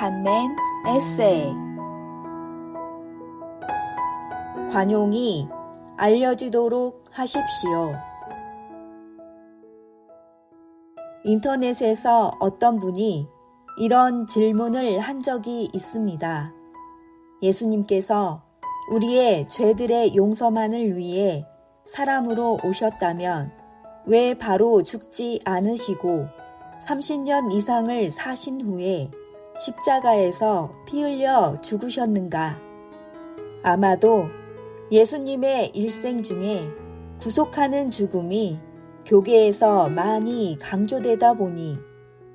간멘 에세이. 관용이 알려지도록 하십시오. 인터넷에서 어떤 분이 이런 질문을 한 적이 있습니다. 예수님께서 우리의 죄들의 용서만을 위해 사람으로 오셨다면 왜 바로 죽지 않으시고 30년 이상을 사신 후에 십자가에서 피 흘려 죽으셨는가? 아마도 예수님의 일생 중에 구속하는 죽음이 교계에서 많이 강조되다 보니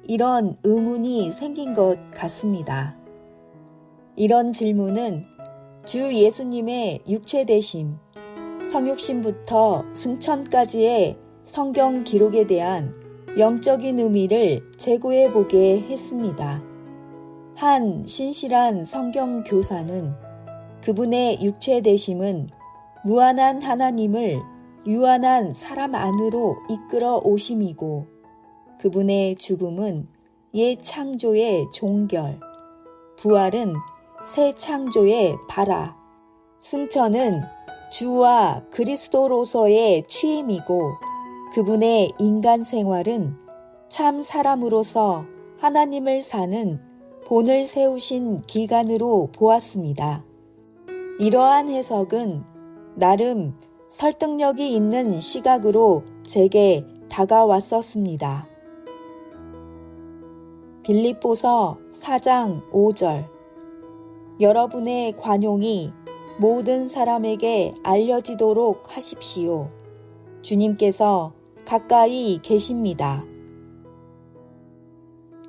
이런 의문이 생긴 것 같습니다. 이런 질문은 주 예수님의 육체되심, 성육신부터 승천까지의 성경 기록에 대한 영적인 의미를 재고해 보게 했습니다. 한 신실한 성경 교사는 그분의 육체되심은 무한한 하나님을 유한한 사람 안으로 이끌어 오심이고 그분의 죽음은 옛 창조의 종결, 부활은 새 창조의 발화, 승천은 주와 그리스도로서의 취임이고 그분의 인간 생활은 참 사람으로서 하나님을 사는 본을 세우신 기간으로 보았습니다. 이러한 해석은 나름 설득력이 있는 시각으로 제게 다가왔었습니다. 빌립보서 4장 5절. 여러분의 관용이 모든 사람에게 알려지도록 하십시오. 주님께서 가까이 계십니다.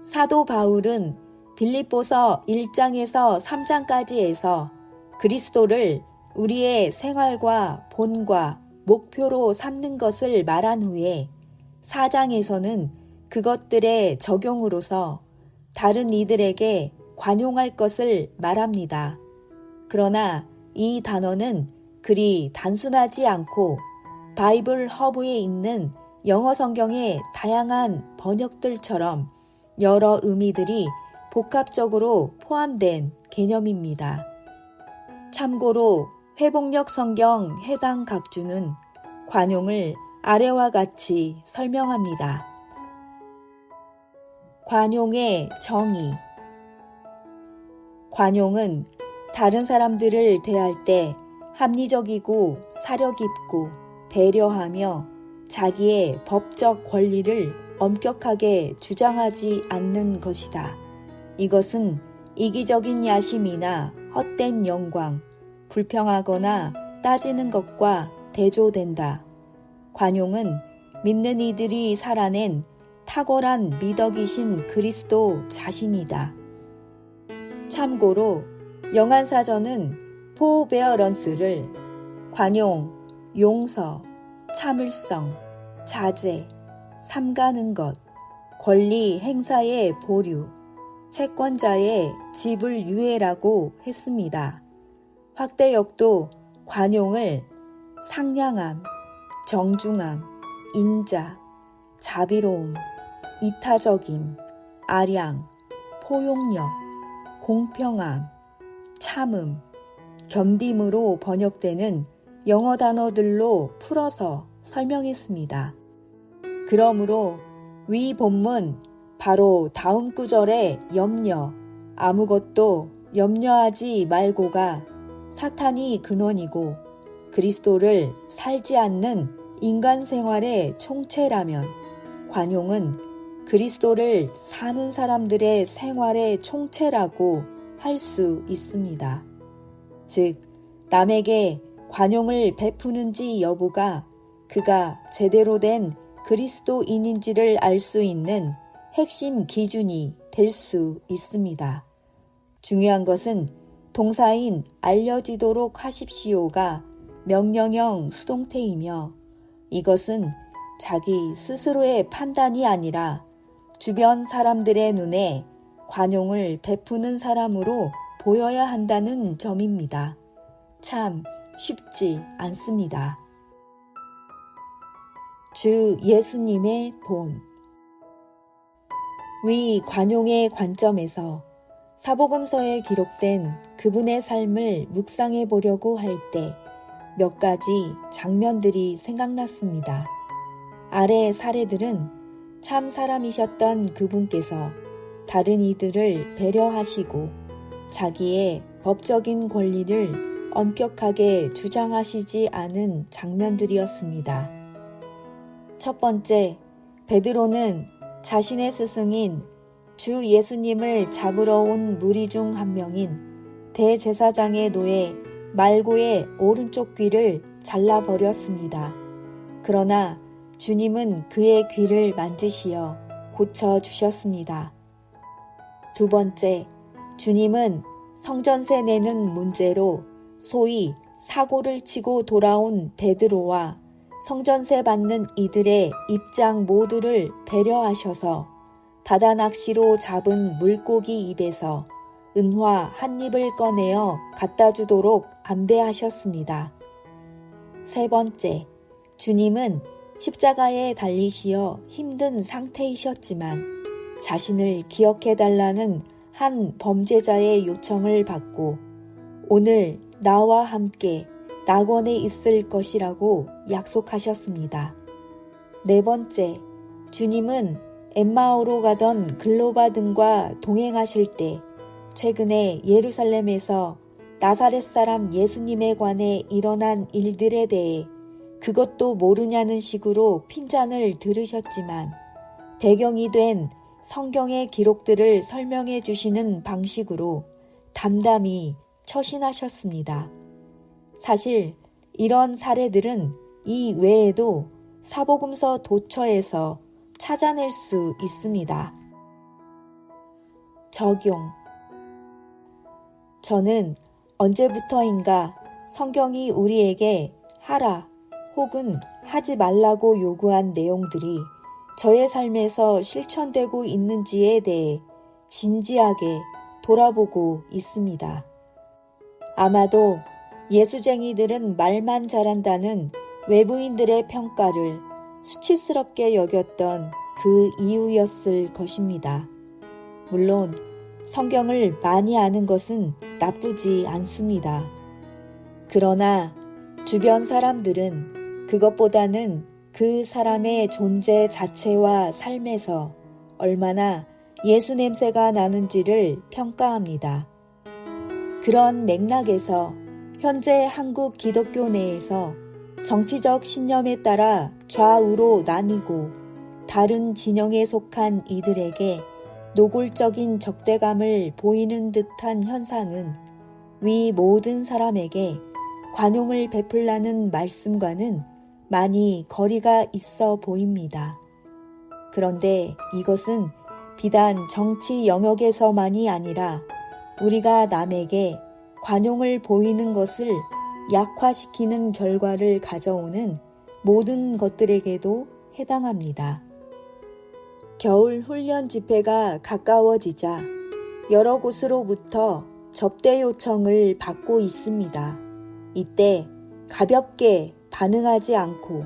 사도 바울은 빌립보서 1장에서 3장까지에서 그리스도를 우리의 생활과 본과 목표로 삼는 것을 말한 후에 4장에서는 그것들의 적용으로서 다른 이들에게 관용할 것을 말합니다. 그러나 이 단어는 그리 단순하지 않고 바이블 허브에 있는 영어 성경의 다양한 번역들처럼 여러 의미들이 복합적으로 포함된 개념입니다. 참고로 회복력 성경 해당 각주는 관용을 아래와 같이 설명합니다. 관용의 정의. 관용은 다른 사람들을 대할 때 합리적이고 사려 깊고 배려하며 자기의 법적 권리를 엄격하게 주장하지 않는 것이다. 이것은 이기적인 야심이나 헛된 영광, 불평하거나 따지는 것과 대조된다. 관용은 믿는 이들이 살아낸 탁월한 미덕이신 그리스도 자신이다. 참고로 영한사전은 포베어런스를 관용, 용서, 참을성, 자제, 삼가는 것, 권리 행사의 보류, 채권자의 지불 유예라고 했습니다. 확대역도 관용을 상냥함, 정중함, 인자, 자비로움, 이타적임, 아량, 포용력, 공평함, 참음, 견딤으로 번역되는 영어 단어들로 풀어서 설명했습니다. 그러므로 위 본문 바로 다음 구절의 염려, 아무것도 염려하지 말고가 사탄이 근원이고 그리스도를 살지 않는 인간 생활의 총체라면 관용은 그리스도를 사는 사람들의 생활의 총체라고 할 수 있습니다. 즉, 남에게 관용을 베푸는지 여부가 그가 제대로 된 그리스도인인지를 알 수 있는 핵심 기준이 될 수 있습니다. 중요한 것은 동사인 알려지도록 하십시오가 명령형 수동태이며 이것은 자기 스스로의 판단이 아니라 주변 사람들의 눈에 관용을 베푸는 사람으로 보여야 한다는 점입니다. 참 쉽지 않습니다. 주 예수님의 본. 위 관용의 관점에서 사복음서에 기록된 그분의 삶을 묵상해 보려고 할 때 몇 가지 장면들이 생각났습니다. 아래 사례들은 참 사람이셨던 그분께서 다른 이들을 배려하시고 자기의 법적인 권리를 엄격하게 주장하시지 않은 장면들이었습니다. 첫 번째, 베드로는 자신의 스승인 주 예수님을 잡으러 온 무리 중 한 명인 대제사장의 노예 말고의 오른쪽 귀를 잘라버렸습니다. 그러나 주님은 그의 귀를 만지시어 고쳐주셨습니다. 두 번째, 주님은 성전세 내는 문제로 소위 사고를 치고 돌아온 베드로와 성전세 받는 이들의 입장 모두를 배려하셔서 바다 낚시로 잡은 물고기 입에서 은화 한 입을 꺼내어 갖다 주도록 안배하셨습니다. 세 번째, 주님은 십자가에 달리시어 힘든 상태이셨지만 자신을 기억해달라는 한 범죄자의 요청을 받고 오늘 나와 함께 낙원에 있을 것이라고 약속하셨습니다. 네 번째, 주님은 엠마오로 가던 글로바 등과 동행하실 때 최근에 예루살렘에서 나사렛 사람 예수님에 관해 일어난 일들에 대해 그것도 모르냐는 식으로 핀잔을 들으셨지만 배경이 된 성경의 기록들을 설명해 주시는 방식으로 담담히 처신하셨습니다. 사실 이런 사례들은 이 외에도 사복음서 도처에서 찾아낼 수 있습니다. 적용. 저는 언제부터인가 성경이 우리에게 하라 혹은 하지 말라고 요구한 내용들이 저의 삶에서 실천되고 있는지에 대해 진지하게 돌아보고 있습니다. 아마도 예수쟁이들은 말만 잘한다는 외부인들의 평가를 수치스럽게 여겼던 그 이유였을 것입니다. 물론 성경을 많이 아는 것은 나쁘지 않습니다. 그러나 주변 사람들은 그것보다는 그 사람의 존재 자체와 삶에서 얼마나 예수 냄새가 나는지를 평가합니다. 그런 맥락에서 현재 한국 기독교 내에서 정치적 신념에 따라 좌우로 나뉘고 다른 진영에 속한 이들에게 노골적인 적대감을 보이는 듯한 현상은 위 모든 사람에게 관용을 베풀라는 말씀과는 많이 거리가 있어 보입니다. 그런데 이것은 비단 정치 영역에서만이 아니라 우리가 남에게 관용을 보이는 것을 약화시키는 결과를 가져오는 모든 것들에게도 해당합니다. 겨울 훈련 집회가 가까워지자 여러 곳으로부터 접대 요청을 받고 있습니다. 이때 가볍게 반응하지 않고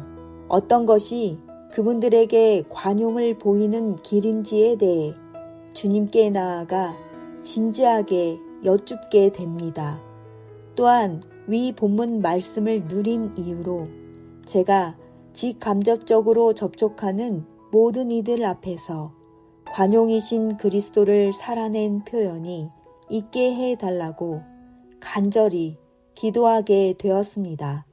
어떤 것이 그분들에게 관용을 보이는 길인지에 대해 주님께 나아가 진지하게 여쭙게 됩니다. 또한 위 본문 말씀을 누린 이유로 제가 직간접적으로 접촉하는 모든 이들 앞에서 관용이신 그리스도를 살아낸 표현이 있게 해달라고 간절히 기도하게 되었습니다.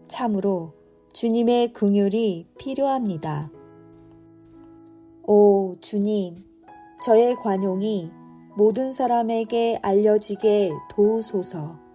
참으로 주님의 긍휼이 필요합니다. 오 주님, 저의 관용이 모든 사람에게 알려지게 도우소서.